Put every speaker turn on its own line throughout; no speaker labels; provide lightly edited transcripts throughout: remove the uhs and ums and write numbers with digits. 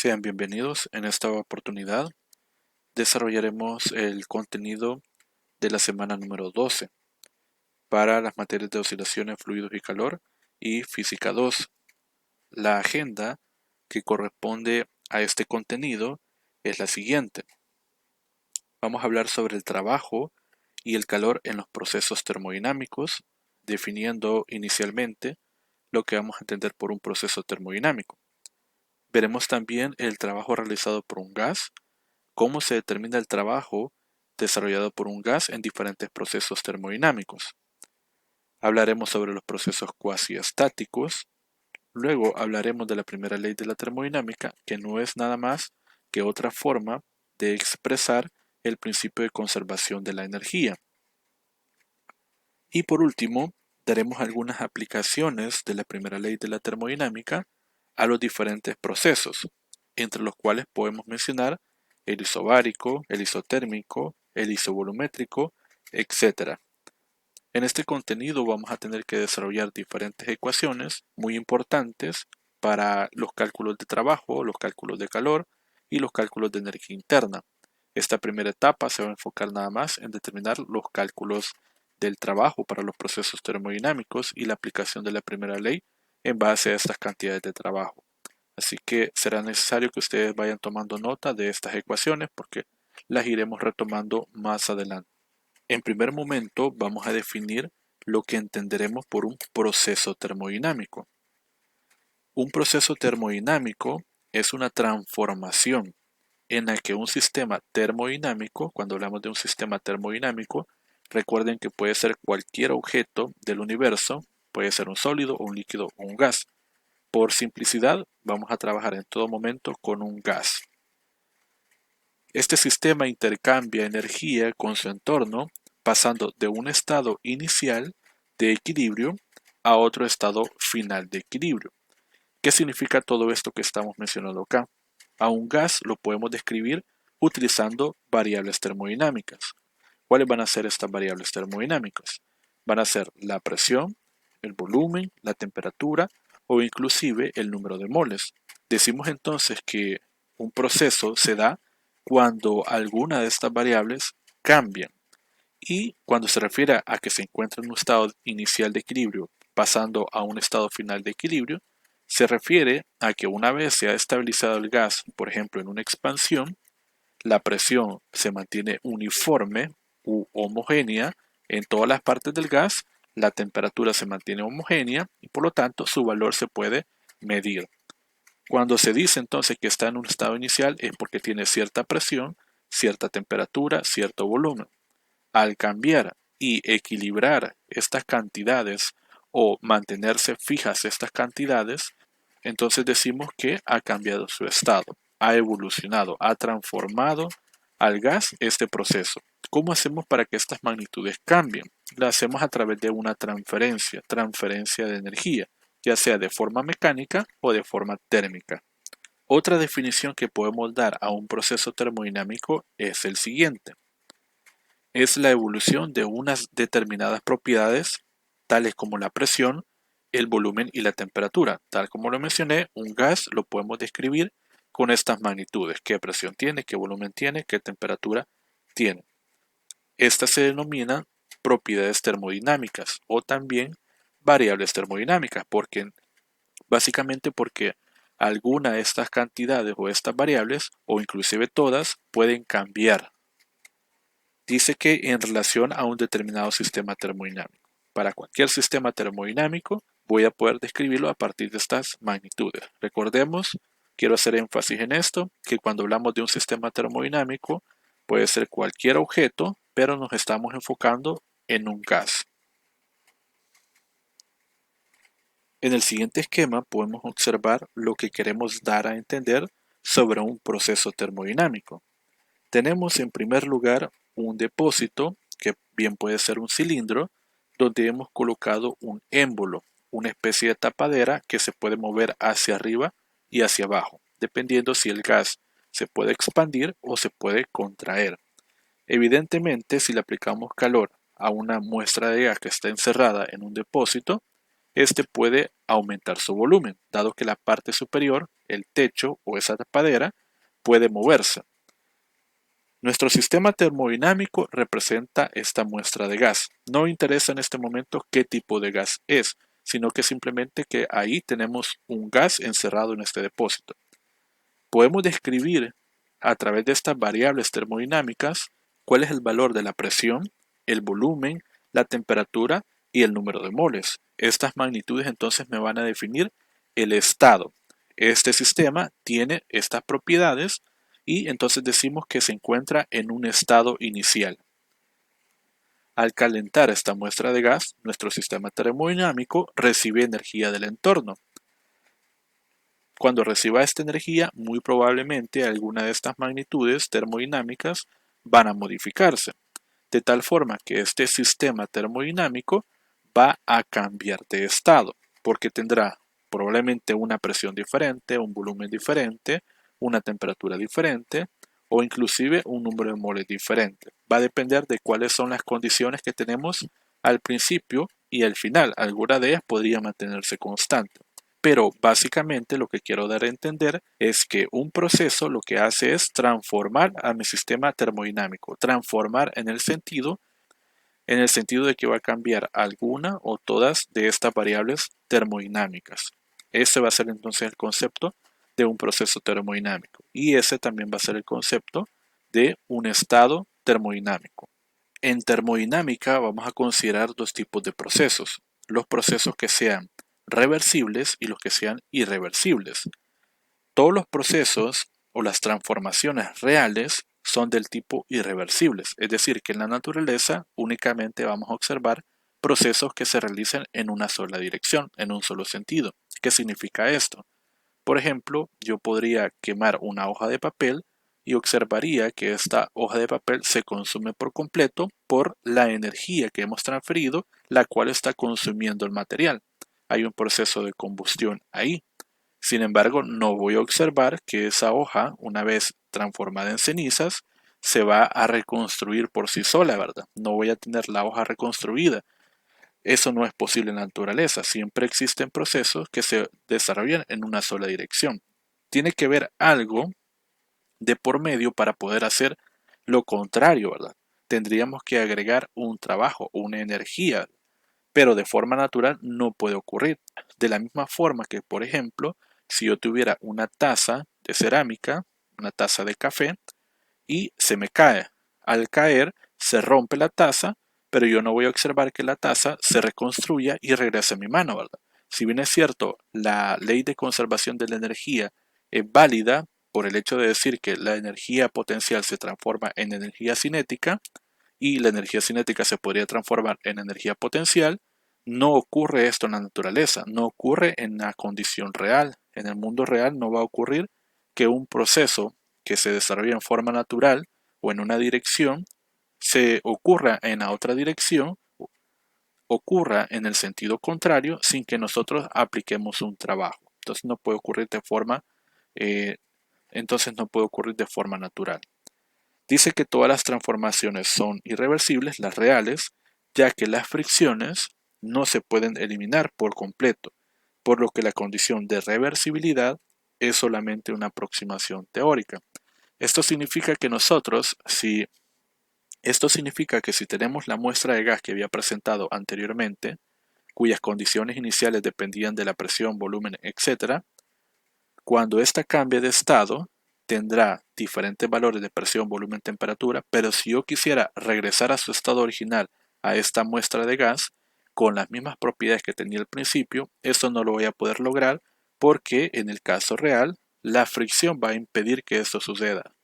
Sean bienvenidos. En esta oportunidad desarrollaremos el contenido de la semana número 12 para las materias de oscilaciones, fluidos y calor y física 2. La agenda que corresponde a este contenido es la siguiente. Vamos a hablar sobre el trabajo y el calor en los procesos termodinámicos, definiendo inicialmente lo que vamos a entender por un proceso termodinámico. Veremos también el trabajo realizado por un gas, cómo se determina el trabajo desarrollado por un gas en diferentes procesos termodinámicos. Hablaremos sobre los procesos cuasi-estáticos. Luego hablaremos de la primera ley de la termodinámica, que no es nada más que otra forma de expresar el principio de conservación de la energía. Y por último, daremos algunas aplicaciones de la primera ley de la termodinámica a los diferentes procesos, entre los cuales podemos mencionar el isobárico, el isotérmico, el isovolumétrico, etc. En este contenido vamos a tener que desarrollar diferentes ecuaciones muy importantes para los cálculos de trabajo, los cálculos de calor y los cálculos de energía interna. Esta primera etapa se va a enfocar nada más en determinar los cálculos del trabajo para los procesos termodinámicos y la aplicación de la primera ley en base a estas cantidades de trabajo. Así que será necesario que ustedes vayan tomando nota de estas ecuaciones porque las iremos retomando más adelante. En primer momento vamos a definir lo que entenderemos por un proceso termodinámico. Un proceso termodinámico es una transformación en la que un sistema termodinámico, cuando hablamos de un sistema termodinámico, recuerden que puede ser cualquier objeto del universo, puede ser un sólido, un líquido o un gas. Por simplicidad, vamos a trabajar en todo momento con un gas. Este sistema intercambia energía con su entorno, pasando de un estado inicial de equilibrio a otro estado final de equilibrio. ¿Qué significa todo esto que estamos mencionando acá? A un gas lo podemos describir utilizando variables termodinámicas. ¿Cuáles van a ser estas variables termodinámicas? Van a ser la presión, el volumen, la temperatura o inclusive el número de moles. Decimos entonces que un proceso se da cuando alguna de estas variables cambian. Y cuando se refiere a que se encuentra en un estado inicial de equilibrio pasando a un estado final de equilibrio, se refiere a que una vez se ha estabilizado el gas, por ejemplo en una expansión, la presión se mantiene uniforme u homogénea en todas las partes del gas, la temperatura se mantiene homogénea y por lo tanto su valor se puede medir. Cuando se dice entonces que está en un estado inicial es porque tiene cierta presión, cierta temperatura, cierto volumen. Al cambiar y equilibrar estas cantidades o mantenerse fijas estas cantidades, entonces decimos que ha cambiado su estado, ha evolucionado, ha transformado al gas este proceso. ¿Cómo hacemos para que estas magnitudes cambien? Lo hacemos a través de una transferencia de energía, ya sea de forma mecánica o de forma térmica. Otra definición que podemos dar a un proceso termodinámico es el siguiente. Es la evolución de unas determinadas propiedades, tales como la presión, el volumen y la temperatura. Tal como lo mencioné, un gas lo podemos describir con estas magnitudes: qué presión tiene, qué volumen tiene, qué temperatura tiene. Estas se denominan propiedades termodinámicas o también variables termodinámicas, básicamente porque alguna de estas cantidades o estas variables, o inclusive todas, pueden cambiar. Dice que en relación a un determinado sistema termodinámico. Para cualquier sistema termodinámico voy a poder describirlo a partir de estas magnitudes. Recordemos, quiero hacer énfasis en esto, que cuando hablamos de un sistema termodinámico puede ser cualquier objeto, pero nos estamos enfocando en un gas. En el siguiente esquema podemos observar lo que queremos dar a entender sobre un proceso termodinámico. Tenemos en primer lugar un depósito, que bien puede ser un cilindro, donde hemos colocado un émbolo, una especie de tapadera que se puede mover hacia arriba y hacia abajo, dependiendo si el gas se puede expandir o se puede contraer. Evidentemente, si le aplicamos calor a una muestra de gas que está encerrada en un depósito, este puede aumentar su volumen, dado que la parte superior, el techo o esa tapadera, puede moverse. Nuestro sistema termodinámico representa esta muestra de gas. No interesa en este momento qué tipo de gas es, sino que simplemente que ahí tenemos un gas encerrado en este depósito. Podemos describir a través de estas variables termodinámicas cuál es el valor de la presión, el volumen, la temperatura y el número de moles. Estas magnitudes entonces me van a definir el estado. Este sistema tiene estas propiedades y entonces decimos que se encuentra en un estado inicial. Al calentar esta muestra de gas, nuestro sistema termodinámico recibe energía del entorno. Cuando reciba esta energía, muy probablemente alguna de estas magnitudes termodinámicas van a modificarse, de tal forma que este sistema termodinámico va a cambiar de estado, porque tendrá probablemente una presión diferente, un volumen diferente, una temperatura diferente o inclusive un número de moles diferente. Va a depender de cuáles son las condiciones que tenemos al principio y al final. Alguna de ellas podría mantenerse constante. Pero básicamente lo que quiero dar a entender es que un proceso lo que hace es transformar a mi sistema termodinámico, transformar en el sentido de que va a cambiar alguna o todas de estas variables termodinámicas. Ese va a ser entonces el concepto de un proceso termodinámico y ese también va a ser el concepto de un estado termodinámico. En termodinámica vamos a considerar dos tipos de procesos, los procesos que sean reversibles y los que sean irreversibles. Todos los procesos o las transformaciones reales son del tipo irreversibles, es decir, que en la naturaleza únicamente vamos a observar procesos que se realicen en una sola dirección, en un solo sentido. ¿Qué significa esto? Por ejemplo, yo podría quemar una hoja de papel y observaría que esta hoja de papel se consume por completo por la energía que hemos transferido, la cual está consumiendo el material. Hay un proceso de combustión ahí. Sin embargo, no voy a observar que esa hoja, una vez transformada en cenizas, se va a reconstruir por sí sola, ¿verdad? No voy a tener la hoja reconstruida. Eso no es posible en la naturaleza. Siempre existen procesos que se desarrollan en una sola dirección. Tiene que haber algo de por medio para poder hacer lo contrario, ¿verdad? Tendríamos que agregar un trabajo, una energía, pero de forma natural no puede ocurrir. De la misma forma que, por ejemplo, si yo tuviera una taza de cerámica, una taza de café, y se me cae. Al caer, se rompe la taza, pero yo no voy a observar que la taza se reconstruya y regrese a mi mano, ¿verdad? Si bien es cierto, la ley de conservación de la energía es válida por el hecho de decir que la energía potencial se transforma en energía cinética y la energía cinética se podría transformar en energía potencial, no ocurre esto en la naturaleza, no ocurre en la condición real. En el mundo real no va a ocurrir que un proceso que se desarrolla en forma natural o en una dirección se ocurra en la otra dirección, ocurra en el sentido contrario sin que nosotros apliquemos un trabajo. Entonces no puede ocurrir de forma, eh, natural. Dice que todas las transformaciones son irreversibles, las reales, ya que las fricciones no se pueden eliminar por completo, por lo que la condición de reversibilidad es solamente una aproximación teórica. Esto significa que si tenemos la muestra de gas que había presentado anteriormente, cuyas condiciones iniciales dependían de la presión, volumen, etc., cuando ésta cambie de estado, tendrá diferentes valores de presión, volumen, temperatura, pero si yo quisiera regresar a su estado original, a esta muestra de gas, con las mismas propiedades que tenía al principio, eso no lo voy a poder lograr porque en el caso real, la fricción va a impedir que esto suceda.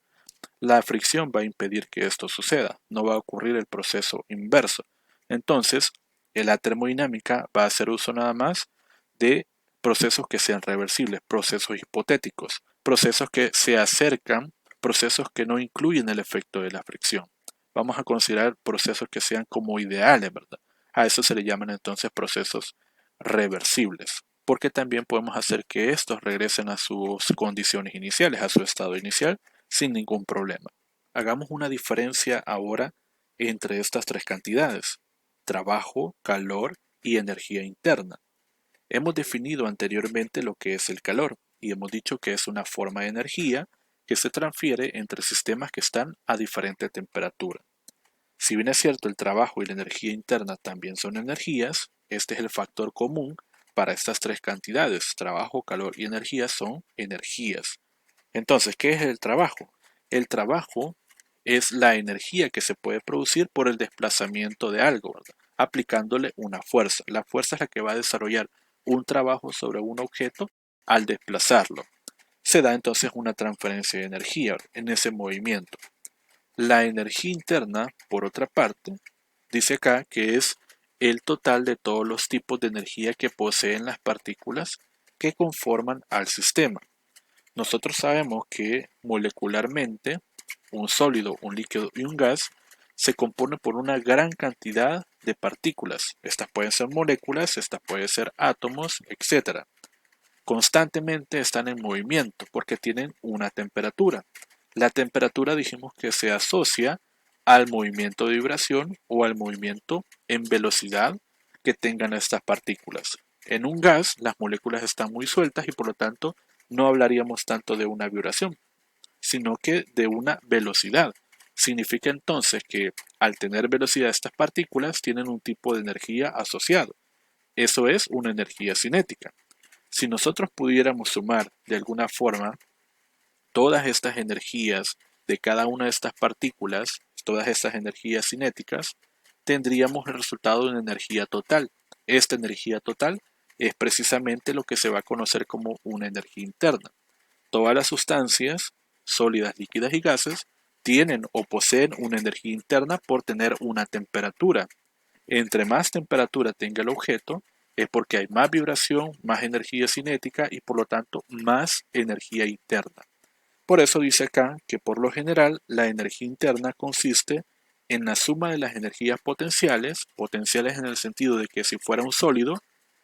La fricción va a impedir que esto suceda, no va a ocurrir el proceso inverso. Entonces, la termodinámica va a hacer uso nada más de procesos que sean reversibles, procesos hipotéticos, procesos que se acercan, procesos que no incluyen el efecto de la fricción. Vamos a considerar procesos que sean como ideales, ¿verdad? A eso se le llaman entonces procesos reversibles, porque también podemos hacer que estos regresen a sus condiciones iniciales, a su estado inicial, sin ningún problema. Hagamos una diferencia ahora entre estas tres cantidades: trabajo, calor y energía interna. Hemos definido anteriormente lo que es el calor y hemos dicho que es una forma de energía que se transfiere entre sistemas que están a diferente temperatura. Si bien es cierto el trabajo y la energía interna también son energías, este es el factor común para estas tres cantidades. Trabajo, calor y energía son energías. Entonces, ¿qué es el trabajo? El trabajo es la energía que se puede producir por el desplazamiento de algo, ¿verdad? Aplicándole una fuerza. La fuerza es la que va a desarrollar un trabajo sobre un objeto al desplazarlo. Se da entonces una transferencia de energía en ese movimiento. La energía interna, por otra parte, dice acá que es el total de todos los tipos de energía que poseen las partículas que conforman al sistema. Nosotros sabemos que molecularmente un sólido, un líquido y un gas se compone por una gran cantidad de partículas. Estas pueden ser moléculas, estas pueden ser átomos, etc. Constantemente están en movimiento porque tienen una temperatura. La temperatura dijimos que se asocia al movimiento de vibración o al movimiento en velocidad que tengan estas partículas. En un gas las moléculas están muy sueltas y por lo tanto no hablaríamos tanto de una vibración, sino que de una velocidad. Significa entonces que al tener velocidad estas partículas tienen un tipo de energía asociado. Eso es una energía cinética. Si nosotros pudiéramos sumar de alguna forma todas estas energías de cada una de estas partículas, todas estas energías cinéticas, tendríamos el resultado de una energía total. Esta energía total es precisamente lo que se va a conocer como una energía interna. Todas las sustancias, sólidas, líquidas y gases, tienen o poseen una energía interna por tener una temperatura. Entre más temperatura tenga el objeto, es porque hay más vibración, más energía cinética y por lo tanto más energía interna. Por eso dice acá que por lo general la energía interna consiste en la suma de las energías potenciales, potenciales en el sentido de que si fuera un sólido,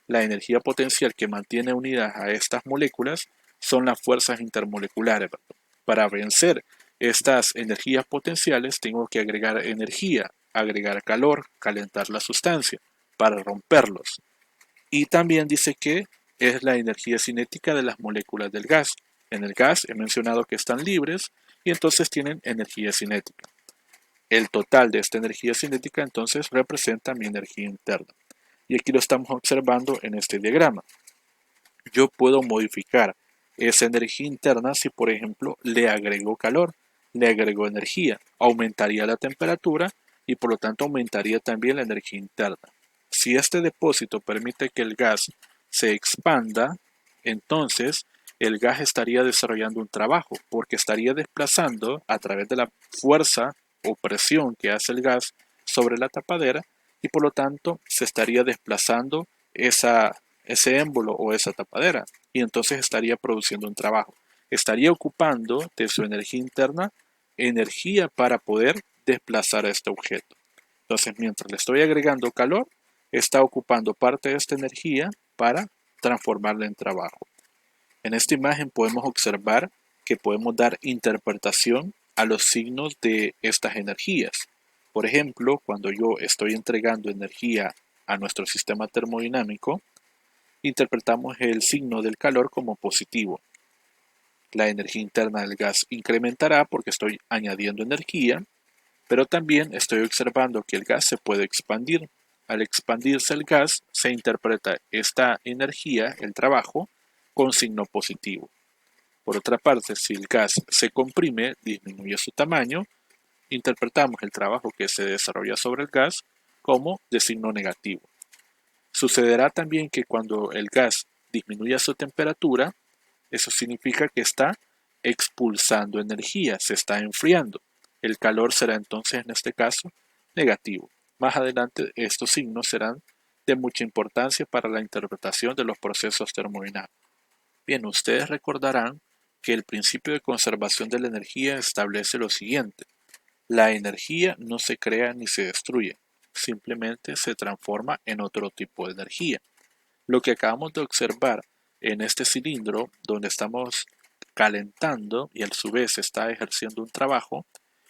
la energía potencial que mantiene unidas a estas moléculas son las fuerzas intermoleculares. Para vencer estas energías potenciales tengo que agregar energía, agregar calor, calentar la sustancia para romperlos. Y también dice que es la energía cinética de las moléculas del gas. En el gas he mencionado que están libres y entonces tienen energía cinética. El total de esta energía cinética entonces representa mi energía interna. Y aquí lo estamos observando en este diagrama. Yo puedo modificar esa energía interna si, por ejemplo, le agrego calor, le agrego energía, aumentaría la temperatura y por lo tanto aumentaría también la energía interna. Si este depósito permite que el gas se expanda, entonces el gas estaría desarrollando un trabajo porque estaría desplazando a través de la fuerza o presión que hace el gas sobre la tapadera y por lo tanto se estaría desplazando ese émbolo o esa tapadera y entonces estaría produciendo un trabajo. Estaría ocupando de su energía interna energía para poder desplazar a este objeto. Entonces, mientras le estoy agregando calor, está ocupando parte de esta energía para transformarla en trabajo. En esta imagen podemos observar que podemos dar interpretación a los signos de estas energías. Por ejemplo, cuando yo estoy entregando energía a nuestro sistema termodinámico, interpretamos el signo del calor como positivo. La energía interna del gas incrementará porque estoy añadiendo energía, pero también estoy observando que el gas se puede expandir. Al expandirse el gas, se interpreta esta energía, el trabajo, con signo positivo. Por otra parte, si el gas se comprime, disminuye su tamaño, interpretamos el trabajo que se desarrolla sobre el gas como de signo negativo. Sucederá también que cuando el gas disminuya su temperatura, eso significa que está expulsando energía, se está enfriando. El calor será entonces en este caso negativo. Más adelante estos signos serán de mucha importancia para la interpretación de los procesos termodinámicos. Bien, ustedes recordarán que el principio de conservación de la energía establece lo siguiente. La energía no se crea ni se destruye, simplemente se transforma en otro tipo de energía. Lo que acabamos de observar en este cilindro donde estamos calentando y a su vez está ejerciendo un trabajo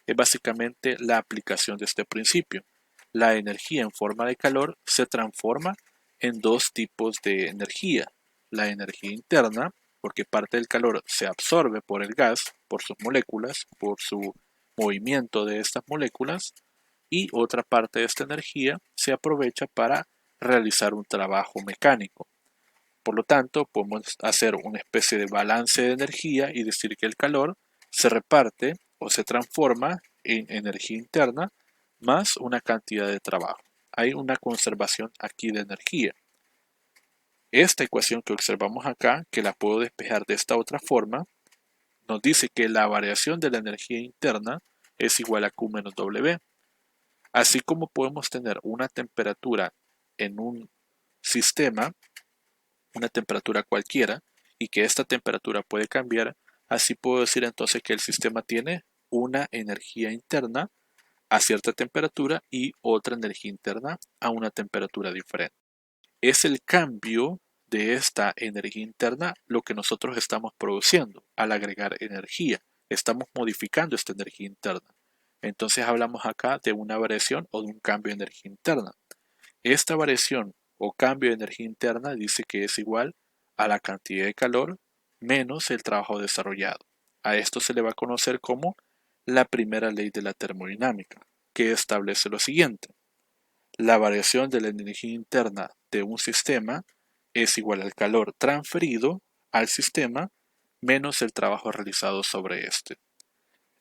es básicamente la aplicación de este principio. La energía en forma de calor se transforma en dos tipos de energía. La energía interna, porque parte del calor se absorbe por el gas, por sus moléculas, por su movimiento de estas moléculas, y otra parte de esta energía se aprovecha para realizar un trabajo mecánico. Por lo tanto, podemos hacer una especie de balance de energía y decir que el calor se reparte o se transforma en energía interna más una cantidad de trabajo. Hay una conservación aquí de energía. Esta ecuación que observamos acá, que la puedo despejar de esta otra forma, nos dice que la variación de la energía interna es igual a Q menos W. Así como podemos tener una temperatura en un sistema, una temperatura cualquiera, y que esta temperatura puede cambiar, así puedo decir entonces que el sistema tiene una energía interna a cierta temperatura y otra energía interna a una temperatura diferente. Es el cambio de esta energía interna lo que nosotros estamos produciendo al agregar energía. Estamos modificando esta energía interna. Entonces hablamos acá de una variación o de un cambio de energía interna. Esta variación o cambio de energía interna dice que es igual a la cantidad de calor menos el trabajo desarrollado. A esto se le va a conocer como la primera ley de la termodinámica, que establece lo siguiente. La variación de la energía interna de un sistema es igual al calor transferido al sistema menos el trabajo realizado sobre este.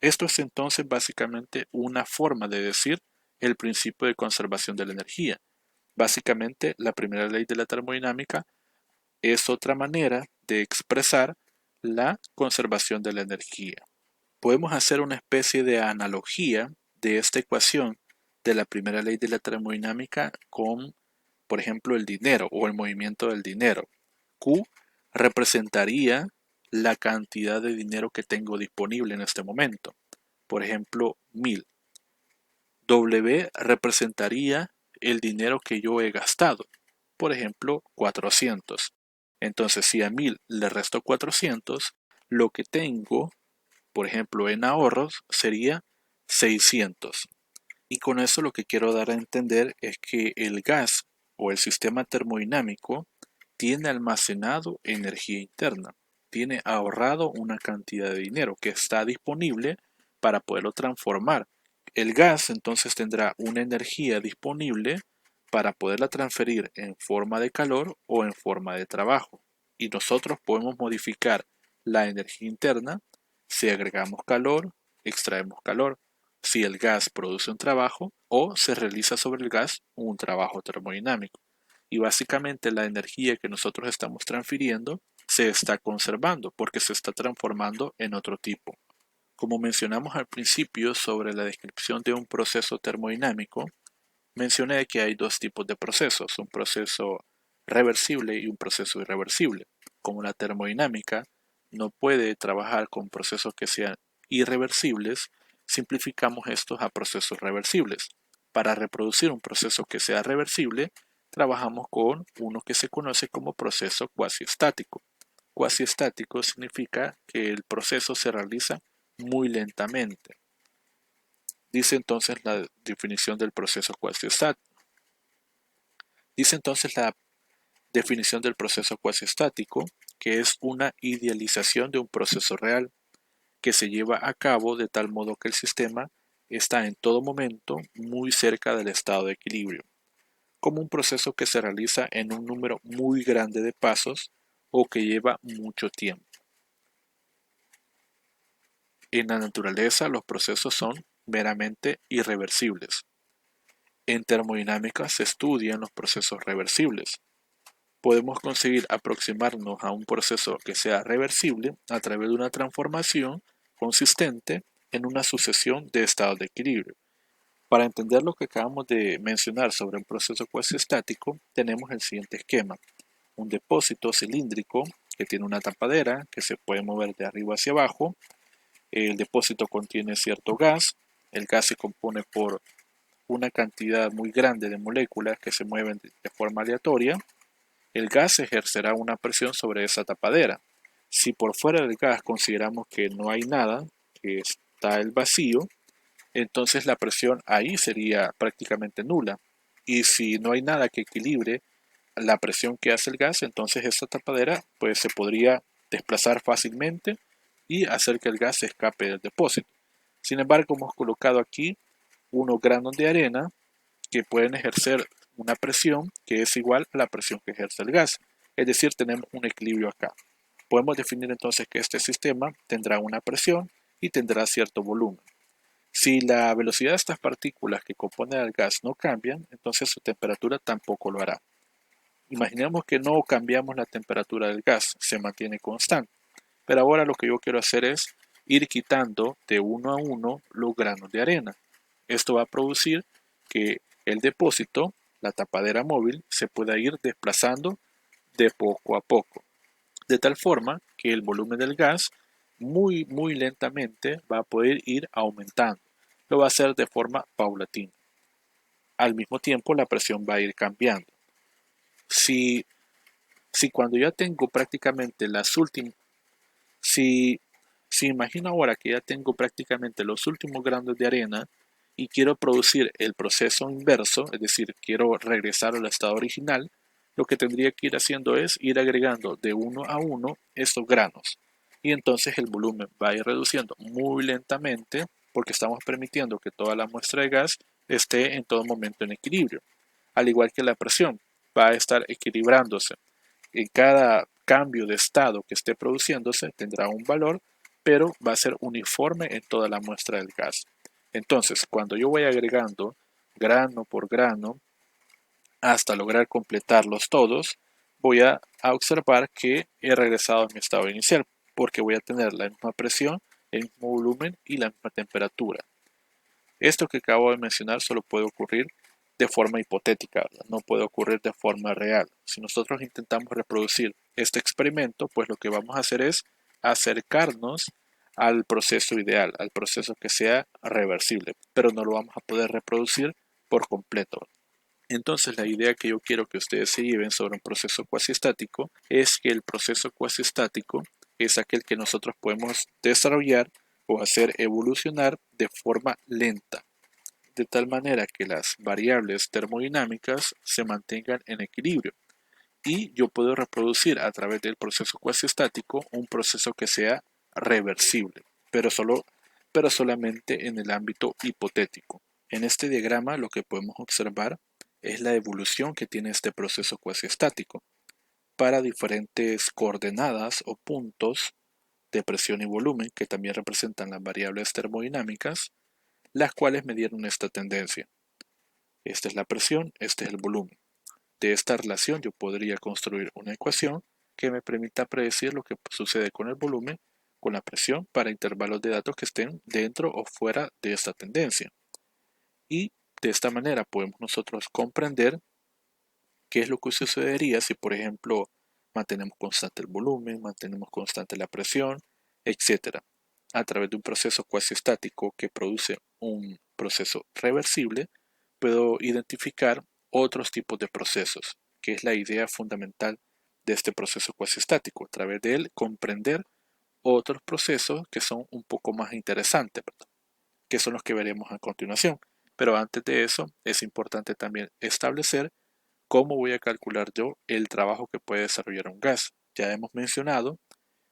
Esto es entonces básicamente una forma de decir el principio de conservación de la energía. Básicamente, la primera ley de la termodinámica es otra manera de expresar la conservación de la energía. Podemos hacer una especie de analogía de esta ecuación de la primera ley de la termodinámica con, por ejemplo, el dinero o el movimiento del dinero. Q representaría la cantidad de dinero que tengo disponible en este momento. Por ejemplo, 1000. W representaría el dinero que yo he gastado. Por ejemplo, 400. Entonces, si a 1000 le resto 400, lo que tengo, por ejemplo, en ahorros sería 600. Y con eso lo que quiero dar a entender es que el gas o el sistema termodinámico tiene almacenado energía interna, tiene ahorrado una cantidad de dinero que está disponible para poderlo transformar. El gas entonces tendrá una energía disponible para poderla transferir en forma de calor o en forma de trabajo. Y nosotros podemos modificar la energía interna si agregamos calor, extraemos calor, si el gas produce un trabajo o se realiza sobre el gas un trabajo termodinámico. Y básicamente la energía que nosotros estamos transfiriendo se está conservando porque se está transformando en otro tipo. Como mencionamos al principio sobre la descripción de un proceso termodinámico, mencioné que hay dos tipos de procesos, un proceso reversible y un proceso irreversible. Como la termodinámica no puede trabajar con procesos que sean irreversibles, simplificamos estos a procesos reversibles. Para reproducir un proceso que sea reversible, trabajamos con uno que se conoce como proceso cuasiestático. Cuasiestático significa que el proceso se realiza muy lentamente. Dice entonces la definición del proceso cuasiestático. Dice entonces la definición del proceso cuasiestático que es una idealización de un proceso real que se lleva a cabo de tal modo que el sistema está en todo momento muy cerca del estado de equilibrio, como un proceso que se realiza en un número muy grande de pasos o que lleva mucho tiempo. En la naturaleza los procesos son meramente irreversibles. En termodinámica se estudian los procesos reversibles. Podemos conseguir aproximarnos a un proceso que sea reversible a través de una transformación consistente en una sucesión de estados de equilibrio. Para entender lo que acabamos de mencionar sobre un proceso cuasiestático, tenemos el siguiente esquema. Un depósito cilíndrico que tiene una tapadera que se puede mover de arriba hacia abajo. El depósito contiene cierto gas. El gas se compone por una cantidad muy grande de moléculas que se mueven de forma aleatoria. El gas ejercerá una presión sobre esa tapadera. Si por fuera del gas consideramos que no hay nada, que está el vacío, entonces la presión ahí sería prácticamente nula. Y si no hay nada que equilibre la presión que hace el gas, entonces esta tapadera pues se podría desplazar fácilmente y hacer que el gas se escape del depósito. Sin embargo, hemos colocado aquí unos granos de arena que pueden ejercer una presión que es igual a la presión que ejerce el gas. Es decir, tenemos un equilibrio acá. Podemos definir entonces que este sistema tendrá una presión y tendrá cierto volumen. Si la velocidad de estas partículas que componen el gas no cambian, entonces su temperatura tampoco lo hará. Imaginemos que no cambiamos la temperatura del gas, se mantiene constante. Pero ahora lo que yo quiero hacer es ir quitando de uno a uno los granos de arena. Esto va a producir que el depósito, la tapadera móvil, se pueda ir desplazando de poco a poco, de tal forma que el volumen del gas muy lentamente va a poder ir aumentando. Lo va a hacer de forma paulatina. Al mismo tiempo la presión va a ir cambiando. Si, si cuando ya tengo prácticamente las últimas, si, si imagino ahora que ya tengo prácticamente los últimos granos de arena y quiero producir el proceso inverso, es decir, quiero regresar al estado original, lo que tendría que ir haciendo es ir agregando de uno a uno estos granos. Y entonces el volumen va a ir reduciendo muy lentamente porque estamos permitiendo que toda la muestra de gas esté en todo momento en equilibrio. Al igual que la presión, va a estar equilibrándose. En cada cambio de estado que esté produciéndose tendrá un valor, pero va a ser uniforme en toda la muestra del gas. Entonces, cuando yo voy agregando grano por grano hasta lograr completarlos todos, voy a observar que he regresado a mi estado inicial, porque voy a tener la misma presión, el mismo volumen y la misma temperatura. Esto que acabo de mencionar solo puede ocurrir de forma hipotética, ¿verdad? No puede ocurrir de forma real. Si nosotros intentamos reproducir este experimento, pues lo que vamos a hacer es acercarnos al proceso ideal, al proceso que sea reversible, pero no lo vamos a poder reproducir por completo. Entonces la idea que yo quiero que ustedes se lleven sobre un proceso cuasiestático es que el proceso cuasiestático es aquel que nosotros podemos desarrollar o hacer evolucionar de forma lenta, de tal manera que las variables termodinámicas se mantengan en equilibrio y yo puedo reproducir a través del proceso cuasiestático un proceso que sea reversible, pero solamente en el ámbito hipotético. En este diagrama lo que podemos observar es la evolución que tiene este proceso cuasiestático para diferentes coordenadas o puntos de presión y volumen que también representan las variables termodinámicas, las cuales me dieron esta tendencia. Esta es la presión, este es el volumen. De esta relación yo podría construir una ecuación que me permita predecir lo que sucede con el volumen, con la presión para intervalos de datos que estén dentro o fuera de esta tendencia. Y de esta manera podemos nosotros comprender qué es lo que sucedería si, por ejemplo, mantenemos constante el volumen, mantenemos constante la presión, etc. A través de un proceso cuasiestático que produce un proceso reversible, puedo identificar otros tipos de procesos, que es la idea fundamental de este proceso cuasiestático. A través de él comprender otros procesos que son un poco más interesantes, ¿verdad? Que son los que veremos a continuación. Pero antes de eso, es importante también establecer cómo voy a calcular yo el trabajo que puede desarrollar un gas. Ya hemos mencionado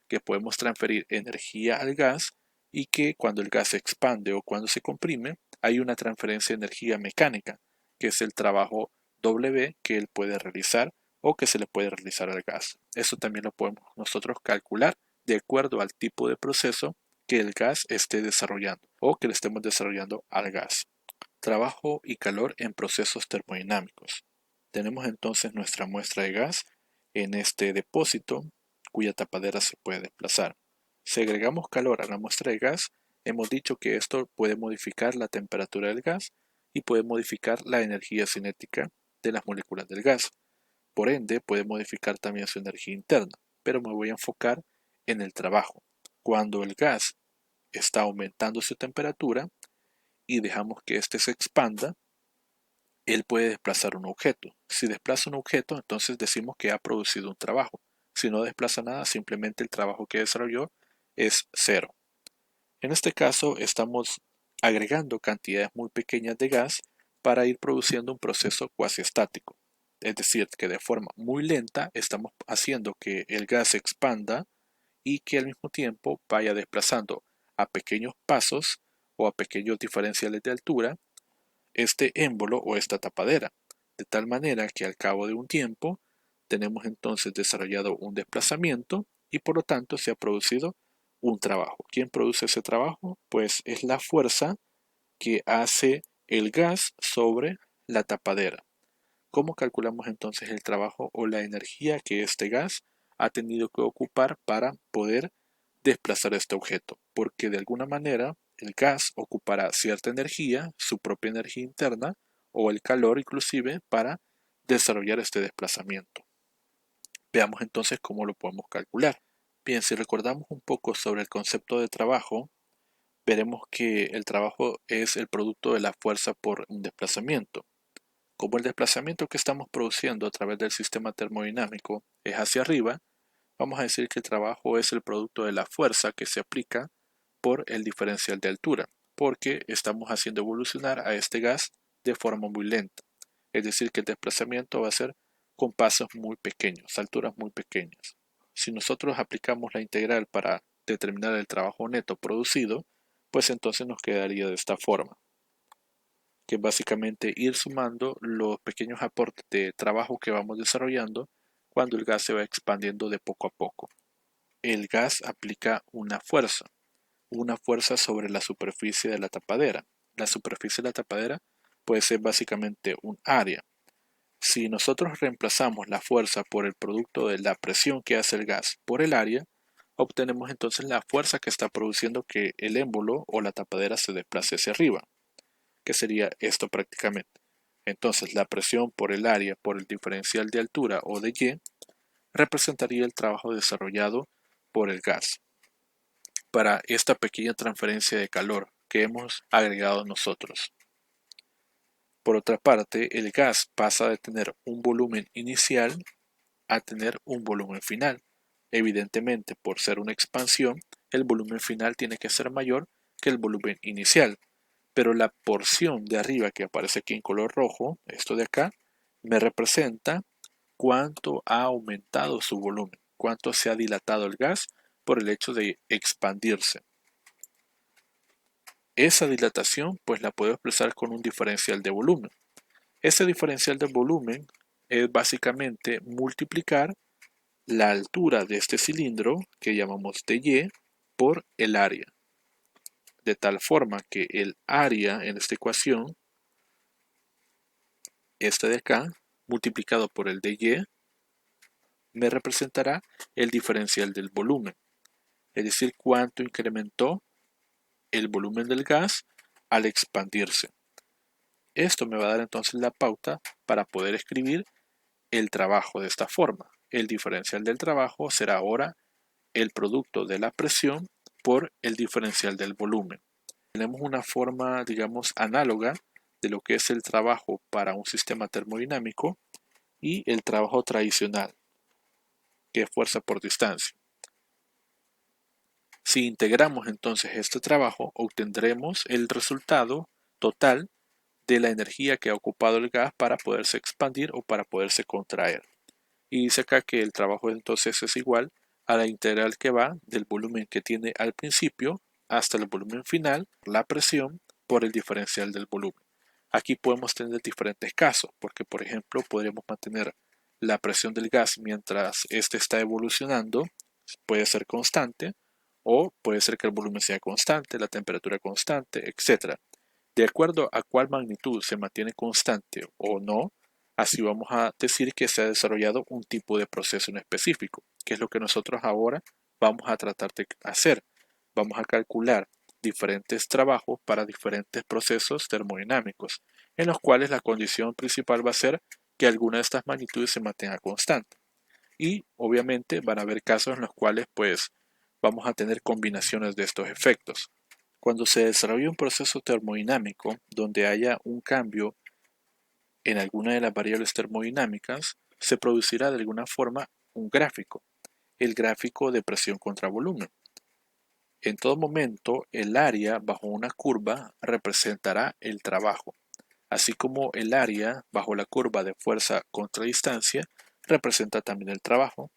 que podemos transferir energía al gas y que cuando el gas se expande o cuando se comprime, hay una transferencia de energía mecánica, que es el trabajo W que él puede realizar o que se le puede realizar al gas. Eso también lo podemos nosotros calcular de acuerdo al tipo de proceso que el gas esté desarrollando o que le estemos desarrollando al gas. Trabajo y calor en procesos termodinámicos. Tenemos entonces nuestra muestra de gas en este depósito cuya tapadera se puede desplazar. Si agregamos calor a la muestra de gas, hemos dicho que esto puede modificar la temperatura del gas y puede modificar la energía cinética de las moléculas del gas. Por ende, puede modificar también su energía interna, pero me voy a enfocar en el trabajo. Cuando el gas está aumentando su temperatura y dejamos que éste se expanda, él puede desplazar un objeto. Si desplaza un objeto, entonces decimos que ha producido un trabajo. Si no desplaza nada, simplemente el trabajo que desarrolló es cero. En este caso, estamos agregando cantidades muy pequeñas de gas para ir produciendo un proceso cuasi estático. Es decir, que de forma muy lenta estamos haciendo que el gas se expanda y que al mismo tiempo vaya desplazando a pequeños pasos o a pequeños diferenciales de altura este émbolo o esta tapadera, de tal manera que al cabo de un tiempo tenemos entonces desarrollado un desplazamiento y por lo tanto se ha producido un trabajo. ¿Quién produce ese trabajo? Pues es la fuerza que hace el gas sobre la tapadera. ¿Cómo calculamos entonces el trabajo o la energía que este gas ha tenido que ocupar para poder desplazar este objeto? Porque de alguna manera el gas ocupará cierta energía, su propia energía interna o el calor inclusive para desarrollar este desplazamiento. Veamos entonces cómo lo podemos calcular. Bien, si recordamos un poco sobre el concepto de trabajo, veremos que el trabajo es el producto de la fuerza por un desplazamiento. Como el desplazamiento que estamos produciendo a través del sistema termodinámico es hacia arriba, vamos a decir que el trabajo es el producto de la fuerza que se aplica por el diferencial de altura, porque estamos haciendo evolucionar a este gas de forma muy lenta. Es decir, que el desplazamiento va a ser con pasos muy pequeños, alturas muy pequeñas. Si nosotros aplicamos la integral para determinar el trabajo neto producido, pues entonces nos quedaría de esta forma, que es básicamente ir sumando los pequeños aportes de trabajo que vamos desarrollando cuando el gas se va expandiendo de poco a poco. El gas aplica una fuerza sobre la superficie de la tapadera. La superficie de la tapadera puede ser básicamente un área. Si nosotros reemplazamos la fuerza por el producto de la presión que hace el gas por el área, obtenemos entonces la fuerza que está produciendo que el émbolo o la tapadera se desplace hacia arriba, que sería esto prácticamente. Entonces la presión por el área por el diferencial de altura o de Y representaría el trabajo desarrollado por el gas para esta pequeña transferencia de calor que hemos agregado nosotros. Por otra parte, el gas pasa de tener un volumen inicial a tener un volumen final. Evidentemente, por ser una expansión, el volumen final tiene que ser mayor que el volumen inicial, pero la porción de arriba que aparece aquí en color rojo, esto de acá, me representa cuánto ha aumentado su volumen, cuánto se ha dilatado el gas por el hecho de expandirse. Esa dilatación pues la puedo expresar con un diferencial de volumen. Ese diferencial de volumen es básicamente multiplicar la altura de este cilindro que llamamos dy por el área. De tal forma que el área en esta ecuación, este de acá, multiplicado por el dy, me representará el diferencial del volumen. Es decir, cuánto incrementó el volumen del gas al expandirse. Esto me va a dar entonces la pauta para poder escribir el trabajo de esta forma. El diferencial del trabajo será ahora el producto de la presión por el diferencial del volumen. Tenemos una forma, digamos, análoga de lo que es el trabajo para un sistema termodinámico y el trabajo tradicional, que es fuerza por distancia. Si integramos entonces este trabajo, obtendremos el resultado total de la energía que ha ocupado el gas para poderse expandir o para poderse contraer. Y dice acá que el trabajo entonces es igual a la integral que va del volumen que tiene al principio hasta el volumen final, la presión por el diferencial del volumen. Aquí podemos tener diferentes casos, porque por ejemplo podríamos mantener la presión del gas mientras éste está evolucionando, puede ser constante, o puede ser que el volumen sea constante, la temperatura constante, etc. De acuerdo a cuál magnitud se mantiene constante o no, así vamos a decir que se ha desarrollado un tipo de proceso en específico, que es lo que nosotros ahora vamos a tratar de hacer. Vamos a calcular diferentes trabajos para diferentes procesos termodinámicos, en los cuales la condición principal va a ser que alguna de estas magnitudes se mantenga constante. Y obviamente van a haber casos en los cuales pues vamos a tener combinaciones de estos efectos. Cuando se desarrolla un proceso termodinámico donde haya un cambio en alguna de las variables termodinámicas, se producirá de alguna forma un gráfico, el gráfico de presión contra volumen. En todo momento, el área bajo una curva representará el trabajo. Así como el área bajo la curva de fuerza contra distancia representa también el trabajo,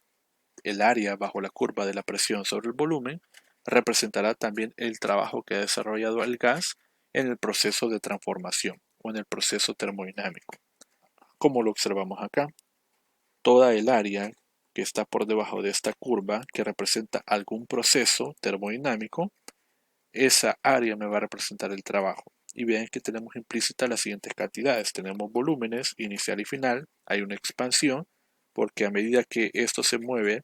el área bajo la curva de la presión sobre el volumen representará también el trabajo que ha desarrollado el gas en el proceso de transformación o en el proceso termodinámico. Como lo observamos acá, toda el área que está por debajo de esta curva que representa algún proceso termodinámico, esa área me va a representar el trabajo. Y vean que tenemos implícitas las siguientes cantidades. Tenemos volúmenes inicial y final, hay una expansión, porque a medida que esto se mueve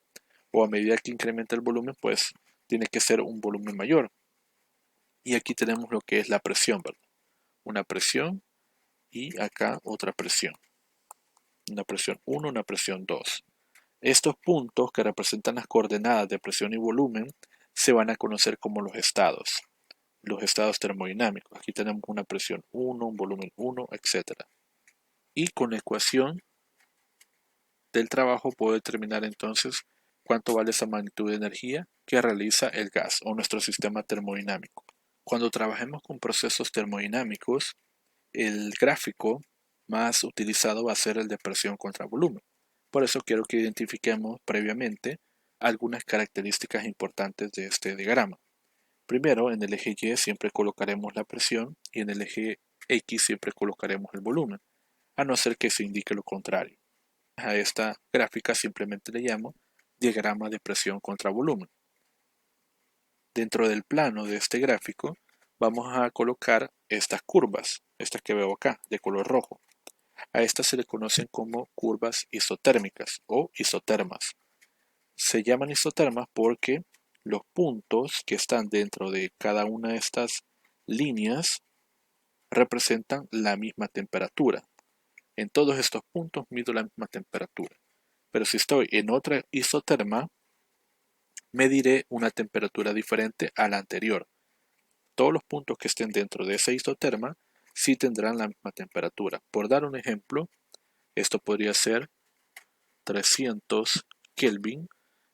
o a medida que incrementa el volumen, pues tiene que ser un volumen mayor. Y aquí tenemos lo que es la presión, ¿verdad? Una presión y acá otra presión. Una presión 1, una presión 2. Estos puntos que representan las coordenadas de presión y volumen se van a conocer como los estados termodinámicos. Aquí tenemos una presión 1, un volumen 1, etc. Y con la ecuación del trabajo puedo determinar entonces cuánto vale esa magnitud de energía que realiza el gas o nuestro sistema termodinámico. Cuando trabajemos con procesos termodinámicos, el gráfico más utilizado va a ser el de presión contra volumen. Por eso quiero que identifiquemos previamente algunas características importantes de este diagrama. Primero, en el eje Y siempre colocaremos la presión y en el eje X siempre colocaremos el volumen, a no ser que se indique lo contrario. A esta gráfica simplemente le llamo diagrama de presión contra volumen. Dentro del plano de este gráfico vamos a colocar estas curvas, estas que veo acá, de color rojo. A estas se le conocen como curvas isotérmicas o isotermas. Se llaman isotermas porque los puntos que están dentro de cada una de estas líneas representan la misma temperatura. En todos estos puntos mido la misma temperatura. Pero si estoy en otra isoterma, mediré una temperatura diferente a la anterior. Todos los puntos que estén dentro de esa isoterma sí tendrán la misma temperatura. Por dar un ejemplo, esto podría ser 300 Kelvin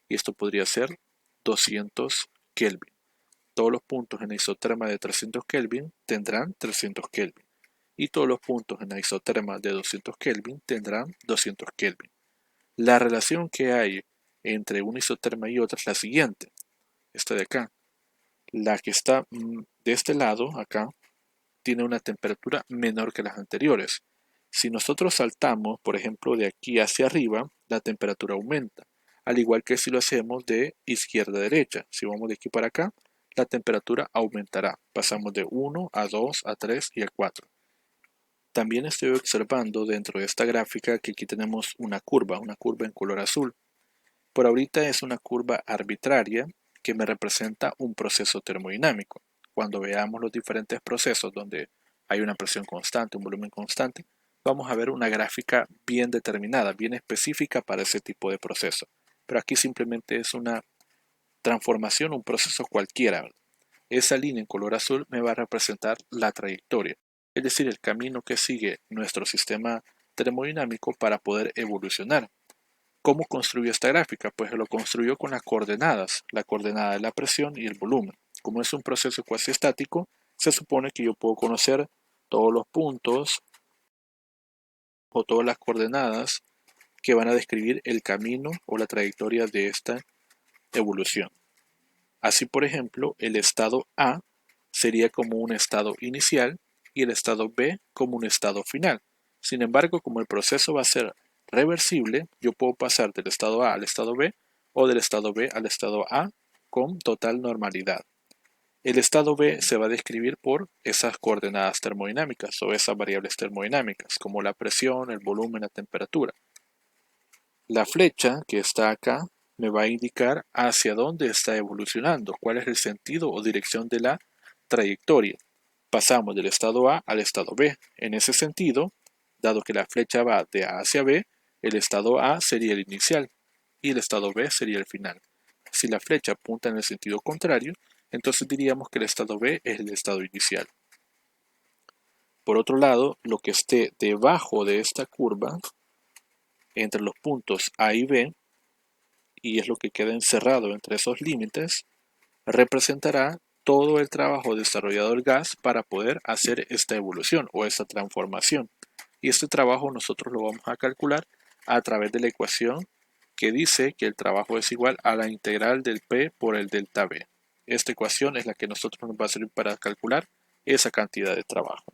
y esto podría ser 200 Kelvin. Todos los puntos en la isoterma de 300 Kelvin tendrán 300 Kelvin y todos los puntos en la isoterma de 200 Kelvin tendrán 200 Kelvin. La relación que hay entre una isoterma y otra es la siguiente. Esta de acá. La que está de este lado, acá, tiene una temperatura menor que las anteriores. Si nosotros saltamos, por ejemplo, de aquí hacia arriba, la temperatura aumenta. Al igual que si lo hacemos de izquierda a derecha. Si vamos de aquí para acá, la temperatura aumentará. Pasamos de 1 a 2 a 3 y a 4. También estoy observando dentro de esta gráfica que aquí tenemos una curva en color azul. Por ahorita es una curva arbitraria que me representa un proceso termodinámico. Cuando veamos los diferentes procesos donde hay una presión constante, un volumen constante, vamos a ver una gráfica bien determinada, bien específica para ese tipo de proceso. Pero aquí simplemente es una transformación, un proceso cualquiera. Esa línea en color azul me va a representar la trayectoria, es decir, el camino que sigue nuestro sistema termodinámico para poder evolucionar. ¿Cómo construyó esta gráfica? Pues lo construyó con las coordenadas, la coordenada de la presión y el volumen. Como es un proceso cuasi estático, se supone que yo puedo conocer todos los puntos o todas las coordenadas que van a describir el camino o la trayectoria de esta evolución. Así, por ejemplo, el estado A sería como un estado inicial y el estado B como un estado final. Sin embargo, como el proceso va a ser reversible, yo puedo pasar del estado A al estado B o del estado B al estado A con total normalidad. El estado B se va a describir por esas coordenadas termodinámicas o esas variables termodinámicas, como la presión, el volumen, la temperatura. La flecha que está acá me va a indicar hacia dónde está evolucionando, cuál es el sentido o dirección de la trayectoria. Pasamos del estado A al estado B. En ese sentido, dado que la flecha va de A hacia B, el estado A sería el inicial y el estado B sería el final. Si la flecha apunta en el sentido contrario, entonces diríamos que el estado B es el estado inicial. Por otro lado, lo que esté debajo de esta curva, entre los puntos A y B, y es lo que queda encerrado entre esos límites, representará todo el trabajo desarrollado el gas para poder hacer esta evolución o esta transformación. Y este trabajo nosotros lo vamos a calcular a través de la ecuación que dice que el trabajo es igual a la integral del P por el delta V. Esta ecuación es la que nosotros nos va a servir para calcular esa cantidad de trabajo.